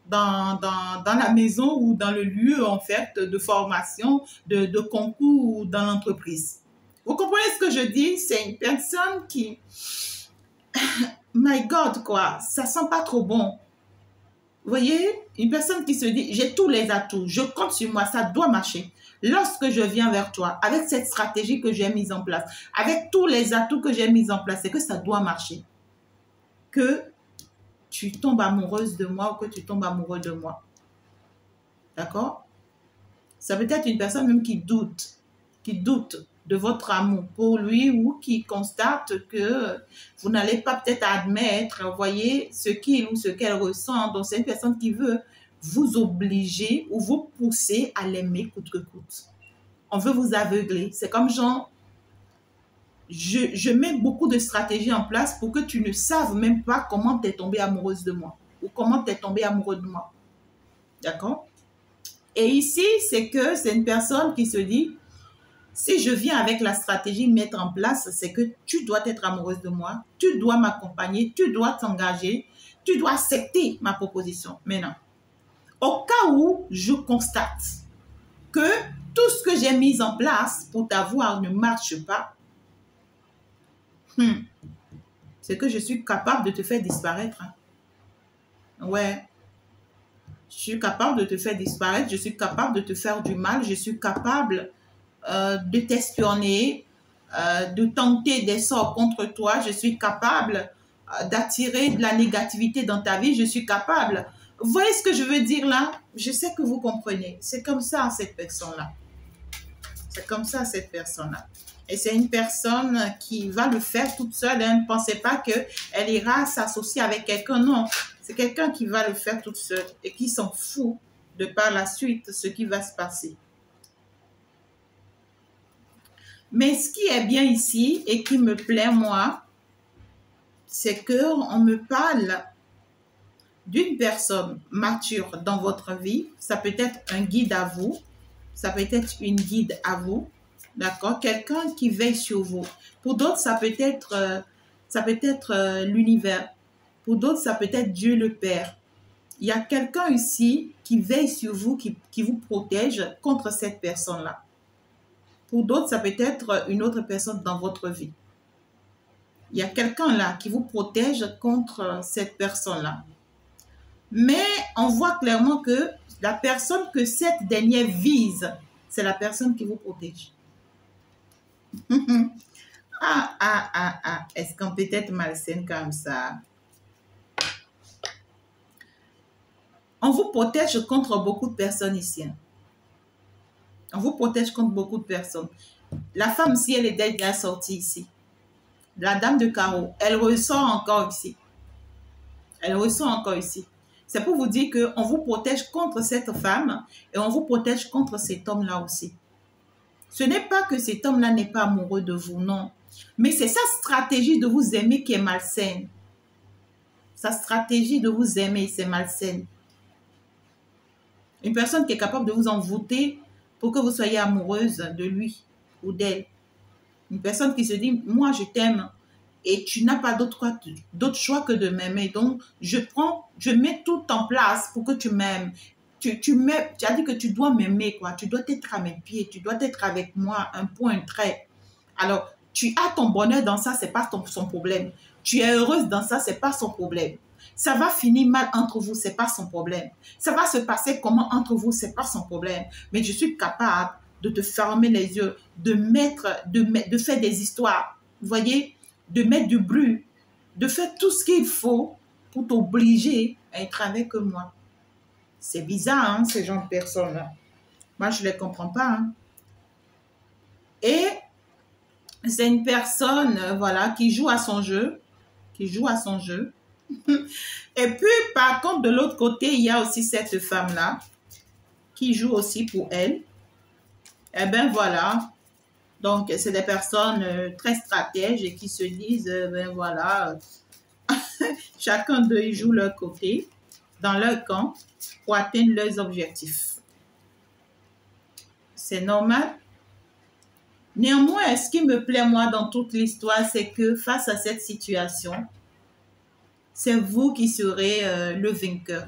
dans la maison ou dans le lieu en fait de formation, de concours ou dans l'entreprise. Vous comprenez ce que je dis? C'est une personne qui, my God quoi, ça sent pas trop bon. Vous voyez, une personne qui se dit, j'ai tous les atouts, je compte sur moi, ça doit marcher. Lorsque je viens vers toi, avec cette stratégie que j'ai mise en place, avec tous les atouts que j'ai mis en place, c'est que ça doit marcher. Que tu tombes amoureuse de moi ou que tu tombes amoureux de moi. D'accord? Ça peut être une personne même qui doute de votre amour pour lui ou qui constate que vous n'allez pas peut-être admettre, vous voyez, ce qu'il ou ce qu'elle ressent. Donc, c'est une personne qui veut vous obliger ou vous pousser à l'aimer coûte que coûte. On veut vous aveugler. C'est comme genre, je mets beaucoup de stratégies en place pour que tu ne saves même pas comment tu es tombée amoureuse de moi ou comment tu es tombé amoureux de moi. D'accord? Et ici, c'est que c'est une personne qui se dit, Si je viens avec la stratégie mettre en place, c'est que tu dois être amoureuse de moi, tu dois m'accompagner, tu dois t'engager, tu dois accepter ma proposition. Mais non. Au cas où je constate que tout ce que j'ai mis en place pour t'avoir ne marche pas, c'est que je suis capable de te faire disparaître. Ouais. Je suis capable de te faire disparaître, je suis capable de te faire du mal, je suis capable de t'espionner, de tenter des sorts contre toi, je suis capable d'attirer de la négativité dans ta vie, je suis capable. Vous voyez ce que je veux dire là? Je sais que vous comprenez. C'est comme ça cette personne-là. C'est comme ça cette personne-là. Et c'est une personne qui va le faire toute seule. Ne pensez pas qu'elle ira s'associer avec quelqu'un. Non, c'est quelqu'un qui va le faire toute seule et qui s'en fout de par la suite ce qui va se passer. Mais ce qui est bien ici et qui me plaît moi, c'est qu'on me parle d'une personne mature dans votre vie. Ça peut être un guide à vous. Ça peut être une guide à vous. D'accord? Quelqu'un qui veille sur vous. Pour d'autres, ça peut être l'univers. Pour d'autres, ça peut être Dieu le Père. Il y a quelqu'un ici qui veille sur vous, qui vous protège contre cette personne-là. Pour d'autres, ça peut être une autre personne dans votre vie. Il y a quelqu'un là qui vous protège contre cette personne-là. Mais on voit clairement que la personne que cette dernière vise, c'est la personne qui vous protège. Est-ce qu'on peut être malsaine comme ça? On vous protège contre beaucoup de personnes ici. On vous protège contre beaucoup de personnes. La femme, si elle est déjà sortie ici, la dame de carreau, elle ressort encore ici. Elle ressort encore ici. C'est pour vous dire qu'on vous protège contre cette femme et on vous protège contre cet homme-là aussi. Ce n'est pas que cet homme-là n'est pas amoureux de vous, non. Mais c'est sa stratégie de vous aimer qui est malsaine. Sa stratégie de vous aimer, c'est malsaine. Une personne qui est capable de vous envoûter pour que vous soyez amoureuse de lui ou d'elle. Une personne qui se dit, moi je t'aime et tu n'as pas d'autre choix que de m'aimer. Donc, je mets tout en place pour que tu m'aimes. Tu as dit que tu dois m'aimer, quoi. Tu dois être à mes pieds, tu dois être avec moi, un point, un trait. Alors, tu as ton bonheur dans ça, c'est pas son problème. Tu es heureuse dans ça, c'est pas son problème. Ça va finir mal entre vous, c'est pas son problème. Ça va se passer comment entre vous, c'est pas son problème. Mais je suis capable de te fermer les yeux, de faire des histoires, vous voyez, de mettre du bruit, de faire tout ce qu'il faut pour t'obliger à être avec moi. C'est bizarre, hein, ces gens de personnes-là. Moi, je ne les comprends pas. Hein. Et c'est une personne, voilà, qui joue à son jeu, Et puis, par contre, de l'autre côté, il y a aussi cette femme-là qui joue aussi pour elle. Eh bien, voilà. Donc, c'est des personnes très stratèges et qui se disent, ben voilà, chacun d'eux, ils jouent leur côté, dans leur camp, pour atteindre leurs objectifs. C'est normal. Néanmoins, ce qui me plaît, moi, dans toute l'histoire, c'est que face à cette situation, c'est vous qui serez le vainqueur.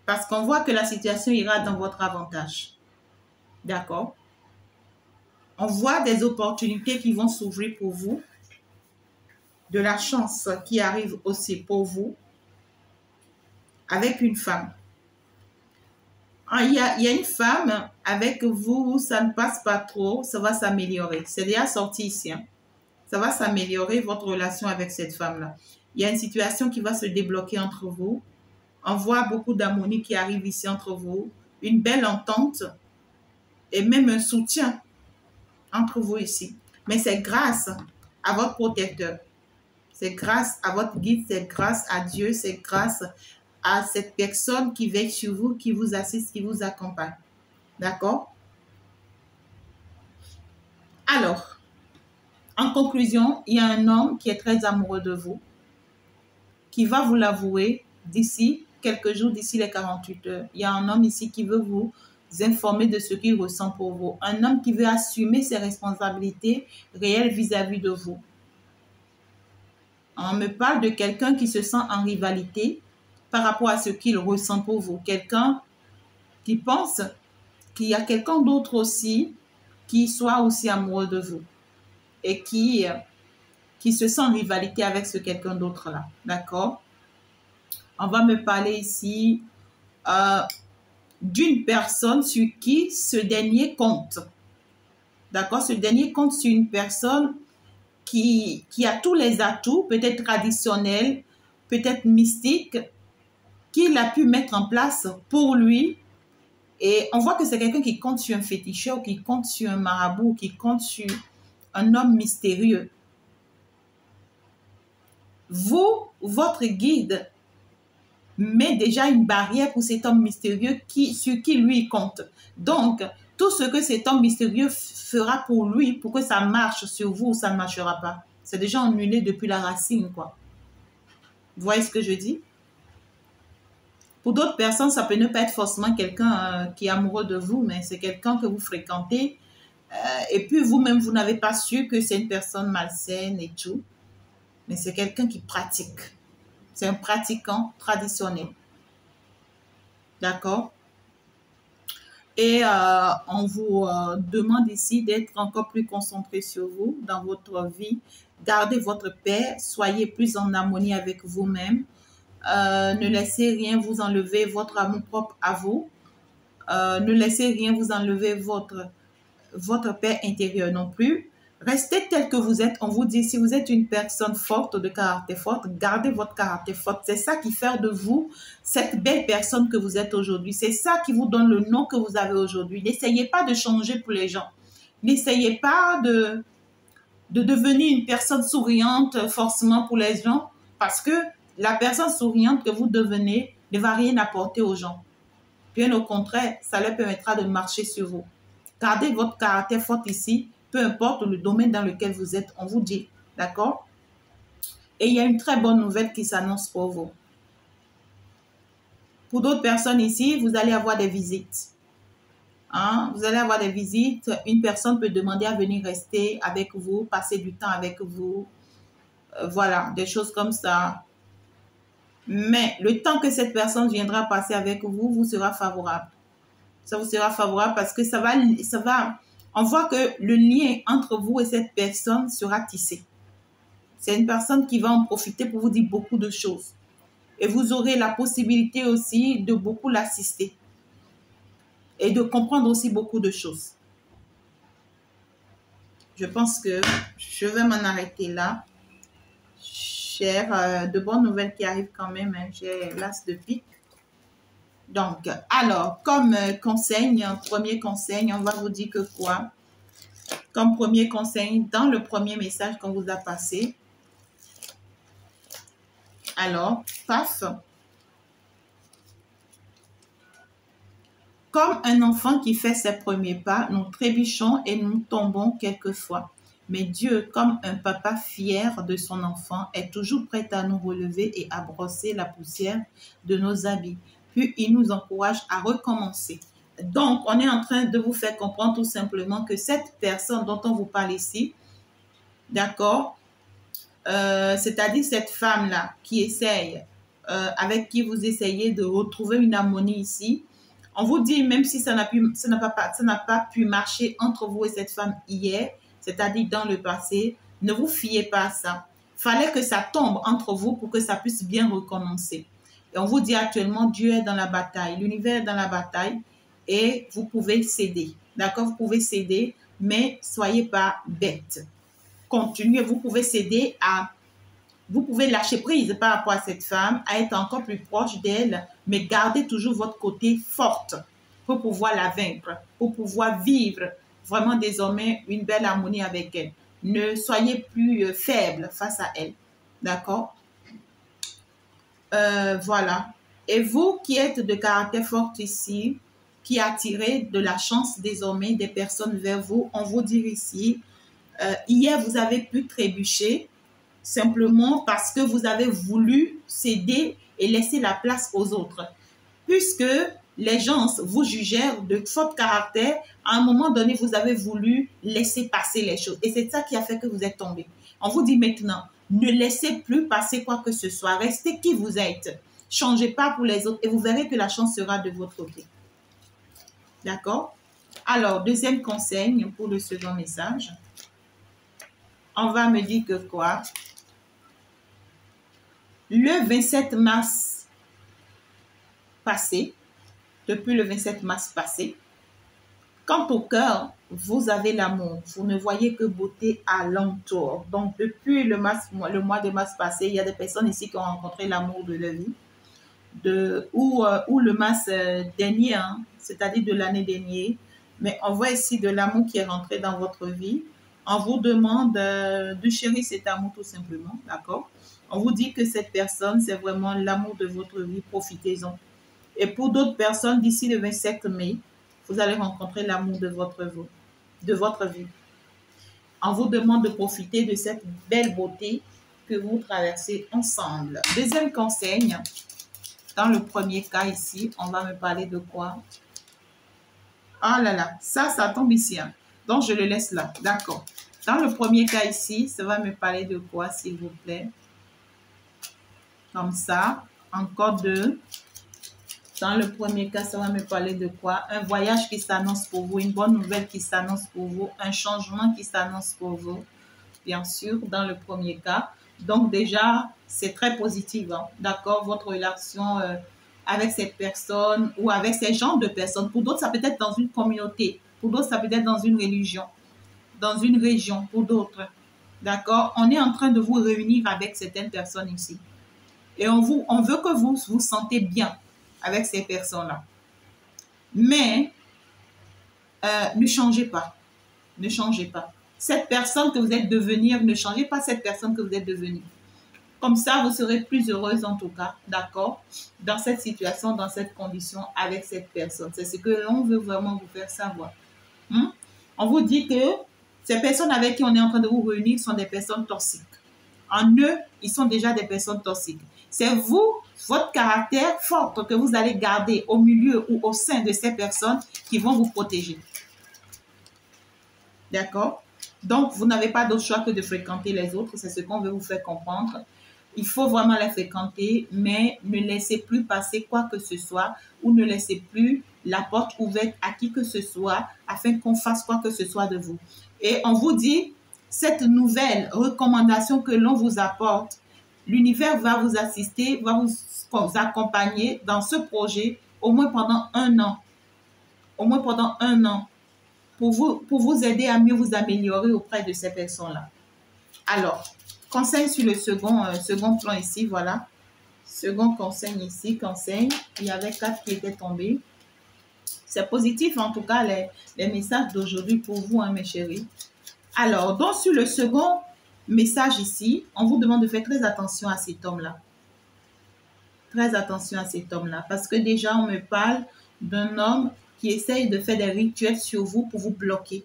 Parce qu'on voit que la situation ira dans votre avantage. D'accord? On voit des opportunités qui vont s'ouvrir pour vous, de la chance qui arrive aussi pour vous, avec une femme. Il y a une femme avec vous, ça ne passe pas trop, ça va s'améliorer. C'est déjà sorti ici. Hein. Ça va s'améliorer, votre relation avec cette femme-là. Il y a une situation qui va se débloquer entre vous. On voit beaucoup d'harmonie qui arrive ici entre vous. Une belle entente et même un soutien entre vous ici. Mais c'est grâce à votre protecteur. C'est grâce à votre guide, c'est grâce à Dieu, c'est grâce à cette personne qui veille sur vous, qui vous assiste, qui vous accompagne. D'accord? Alors, en conclusion, il y a un homme qui est très amoureux de vous, qui va vous l'avouer d'ici quelques jours, d'ici les 48 heures. Il y a un homme ici qui veut vous informer de ce qu'il ressent pour vous. Un homme qui veut assumer ses responsabilités réelles vis-à-vis de vous. On me parle de quelqu'un qui se sent en rivalité par rapport à ce qu'il ressent pour vous. Quelqu'un qui pense qu'il y a quelqu'un d'autre aussi qui soit aussi amoureux de vous et qui se sent en rivalité avec ce quelqu'un d'autre là. D'accord? On va me parler ici d'une personne sur qui ce dernier compte. D'accord? Ce dernier compte sur une personne qui a tous les atouts, peut-être traditionnels, peut-être mystiques, qu'il a pu mettre en place pour lui. Et on voit que c'est quelqu'un qui compte sur un féticheur, qui compte sur un marabout, qui compte sur un homme mystérieux. Vous, votre guide, met déjà une barrière pour cet homme mystérieux sur qui lui compte. Donc, tout ce que cet homme mystérieux fera pour lui, pour que ça marche sur vous, ça ne marchera pas. C'est déjà annulé depuis la racine, quoi. Vous voyez ce que je dis? Pour d'autres personnes, ça peut ne pas être forcément quelqu'un qui est amoureux de vous, mais c'est quelqu'un que vous fréquentez. Et puis vous-même, vous n'avez pas su que c'est une personne malsaine et tout. Mais c'est quelqu'un qui pratique. C'est un pratiquant traditionnel. D'accord? Et on vous demande ici d'être encore plus concentré sur vous dans votre vie. Gardez votre paix, soyez plus en harmonie avec vous-même. Ne laissez rien vous enlever votre amour propre à vous. Ne laissez rien vous enlever votre paix intérieure non plus. Restez tel que vous êtes. On vous dit, si vous êtes une personne forte, de caractère fort, gardez votre caractère fort. C'est ça qui fait de vous cette belle personne que vous êtes aujourd'hui. C'est ça qui vous donne le nom que vous avez aujourd'hui. N'essayez pas de changer pour les gens. N'essayez pas de devenir une personne souriante forcément pour les gens, parce que la personne souriante que vous devenez ne va rien apporter aux gens. Bien au contraire, ça leur permettra de marcher sur vous. Gardez votre caractère fort ici, peu importe le domaine dans lequel vous êtes, on vous dit, d'accord? Et il y a une très bonne nouvelle qui s'annonce pour vous. Pour d'autres personnes ici, vous allez avoir des visites. Hein? Vous allez avoir des visites. Une personne peut demander à venir rester avec vous, passer du temps avec vous. Voilà, des choses comme ça. Mais le temps que cette personne viendra passer avec vous, vous sera favorable. Ça vous sera favorable parce que ça va, on voit que le lien entre vous et cette personne sera tissé. C'est une personne qui va en profiter pour vous dire beaucoup de choses. Et vous aurez la possibilité aussi de beaucoup l'assister. Et de comprendre aussi beaucoup de choses. Je pense que je vais m'en arrêter là. Cher, de bonnes nouvelles qui arrivent quand même. Hein. J'ai l'as de pique. Donc, alors, comme conseil, premier conseil, on va vous dire que quoi? Comme premier conseil, dans le premier message qu'on vous a passé. Alors, paf. Comme un enfant qui fait ses premiers pas, nous trébuchons et nous tombons quelquefois. Mais Dieu, comme un papa fier de son enfant, est toujours prêt à nous relever et à brosser la poussière de nos habits. Puis, il nous encourage à recommencer. Donc, on est en train de vous faire comprendre tout simplement que cette personne dont on vous parle ici, d'accord, c'est-à-dire cette femme-là qui essaye, avec qui vous essayez de retrouver une harmonie ici, on vous dit, même si ça n'a pas pu marcher entre vous et cette femme hier, c'est-à-dire dans le passé, ne vous fiez pas à ça. Fallait que ça tombe entre vous pour que ça puisse bien recommencer. Et on vous dit actuellement, Dieu est dans la bataille, l'univers est dans la bataille et vous pouvez céder. D'accord? Vous pouvez céder, mais soyez pas bête. Continuez, vous pouvez céder vous pouvez lâcher prise par rapport à cette femme, à être encore plus proche d'elle, mais gardez toujours votre côté forte pour pouvoir la vaincre, pour pouvoir vivre vraiment désormais une belle harmonie avec elle. Ne soyez plus faible face à elle. D'accord? Voilà. Et vous qui êtes de caractère fort ici, qui attirez de la chance désormais des personnes vers vous, on vous dit ici, hier vous avez pu trébucher, simplement parce que vous avez voulu céder et laisser la place aux autres. Puisque les gens vous jugèrent de votre caractère. À un moment donné, vous avez voulu laisser passer les choses. Et c'est ça qui a fait que vous êtes tombé. On vous dit maintenant, ne laissez plus passer quoi que ce soit. Restez qui vous êtes. Changez pas pour les autres et vous verrez que la chance sera de votre côté. D'accord? Alors, deuxième conseil pour le second message. On va me dire que quoi? Le 27 mars passé, depuis le 27 mars passé, quant au cœur, vous avez l'amour. Vous ne voyez que beauté alentour. Donc, depuis le mois de mars passé, il y a des personnes ici qui ont rencontré l'amour de leur vie. Ou le mars dernier, hein, c'est-à-dire de l'année dernière. Mais on voit ici de l'amour qui est rentré dans votre vie. On vous demande de chérir cet amour tout simplement, d'accord? On vous dit que cette personne, c'est vraiment l'amour de votre vie. Profitez-en. Et pour d'autres personnes, d'ici le 27 mai, vous allez rencontrer l'amour de votre vie. On vous demande de profiter de cette belle beauté que vous traversez ensemble. Deuxième conseil, dans le premier cas ici, on va me parler de quoi? Ah là là, ça tombe ici. Hein. Donc, je le laisse là. D'accord. Dans le premier cas ici, ça va me parler de quoi, s'il vous plaît? Comme ça. Encore deux. Dans le premier cas, ça va me parler de quoi? Un voyage qui s'annonce pour vous, une bonne nouvelle qui s'annonce pour vous, un changement qui s'annonce pour vous, bien sûr, dans le premier cas. Donc déjà, c'est très positif, hein? D'accord? Votre relation avec cette personne ou avec ces genres de personnes. Pour d'autres, ça peut être dans une communauté. Pour d'autres, ça peut être dans une religion, dans une région, pour d'autres. D'accord? On est en train de vous réunir avec certaines personnes ici. Et on veut que vous vous sentez bien avec ces personnes-là. Mais ne changez pas. Ne changez pas. Cette personne que vous êtes devenue, ne changez pas cette personne que vous êtes devenue. Comme ça, vous serez plus heureuse en tout cas, d'accord, dans cette situation, dans cette condition, avec cette personne. C'est ce que l'on veut vraiment vous faire savoir. On vous dit que ces personnes avec qui on est en train de vous réunir sont des personnes toxiques. En eux, ils sont déjà des personnes toxiques. C'est vous, votre caractère fort que vous allez garder au milieu ou au sein de ces personnes qui vont vous protéger. D'accord? Donc, vous n'avez pas d'autre choix que de fréquenter les autres. C'est ce qu'on veut vous faire comprendre. Il faut vraiment les fréquenter, mais ne laissez plus passer quoi que ce soit ou ne laissez plus la porte ouverte à qui que ce soit afin qu'on fasse quoi que ce soit de vous. Et on vous dit, cette nouvelle recommandation que l'on vous apporte, l'univers va vous assister, va vous accompagner dans ce projet au moins pendant 1 an. Au moins pendant 1 an. Pour vous aider à mieux vous améliorer auprès de ces personnes-là. Alors, conseil sur le second plan ici, voilà. Second conseil ici, conseil. Il y avait 4 qui étaient tombés. C'est positif en tout cas les messages d'aujourd'hui pour vous, hein, mes chéris. Alors, donc sur le second message ici, on vous demande de faire très attention à cet homme-là. Très attention à cet homme-là. Parce que déjà, on me parle d'un homme qui essaye de faire des rituels sur vous pour vous bloquer.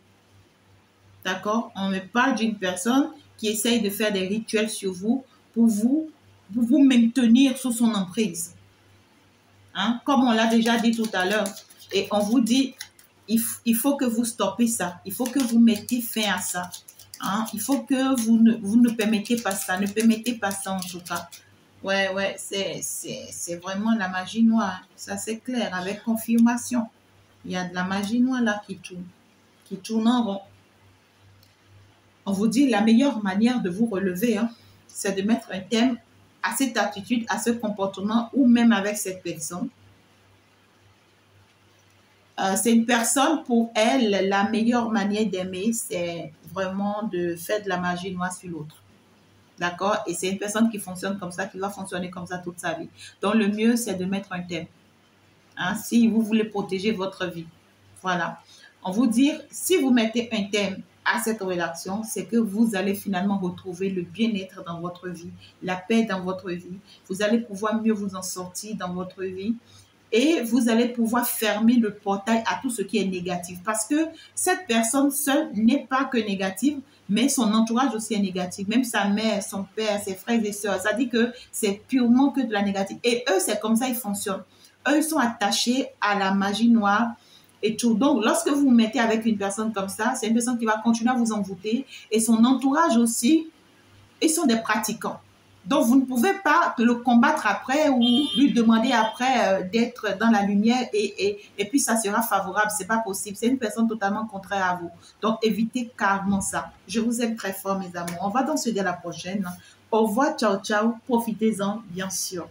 D'accord? On me parle d'une personne qui essaye de faire des rituels sur vous pour vous maintenir sous son emprise. Hein? Comme on l'a déjà dit tout à l'heure. Et on vous dit, il faut que vous stoppez ça. Il faut que vous mettiez fin à ça. Hein? Il faut que vous ne permettez pas ça. Ne permettez pas ça en tout cas. Ouais, c'est vraiment la magie noire. Ça, c'est clair, avec confirmation. Il y a de la magie noire là qui tourne en rond. On vous dit la meilleure manière de vous relever, hein, c'est de mettre un thème à cette attitude, à ce comportement ou même avec cette personne. C'est une personne, pour elle, la meilleure manière d'aimer, c'est vraiment de faire de la magie noire sur l'autre. D'accord? Et c'est une personne qui fonctionne comme ça, qui va fonctionner comme ça toute sa vie. Donc, le mieux, c'est de mettre un thème. Hein, si vous voulez protéger votre vie. Voilà. On vous dit, si vous mettez un thème à cette relation, c'est que vous allez finalement retrouver le bien-être dans votre vie, la paix dans votre vie. Vous allez pouvoir mieux vous en sortir dans votre vie. Et vous allez pouvoir fermer le portail à tout ce qui est négatif. Parce que cette personne seule n'est pas que négative, mais son entourage aussi est négatif. Même sa mère, son père, ses frères et sœurs, ça dit que c'est purement que de la négative. Et eux, c'est comme ça ils fonctionnent. Eux, ils sont attachés à la magie noire et tout. Donc, lorsque vous vous mettez avec une personne comme ça, c'est une personne qui va continuer à vous envoûter et son entourage aussi, ils sont des pratiquants. Donc, vous ne pouvez pas le combattre après ou lui demander après d'être dans la lumière et puis ça sera favorable. Ce n'est pas possible. C'est une personne totalement contraire à vous. Donc, évitez carrément ça. Je vous aime très fort, mes amours. On va donc se dire à la prochaine. Au revoir, ciao, ciao. Profitez-en, bien sûr.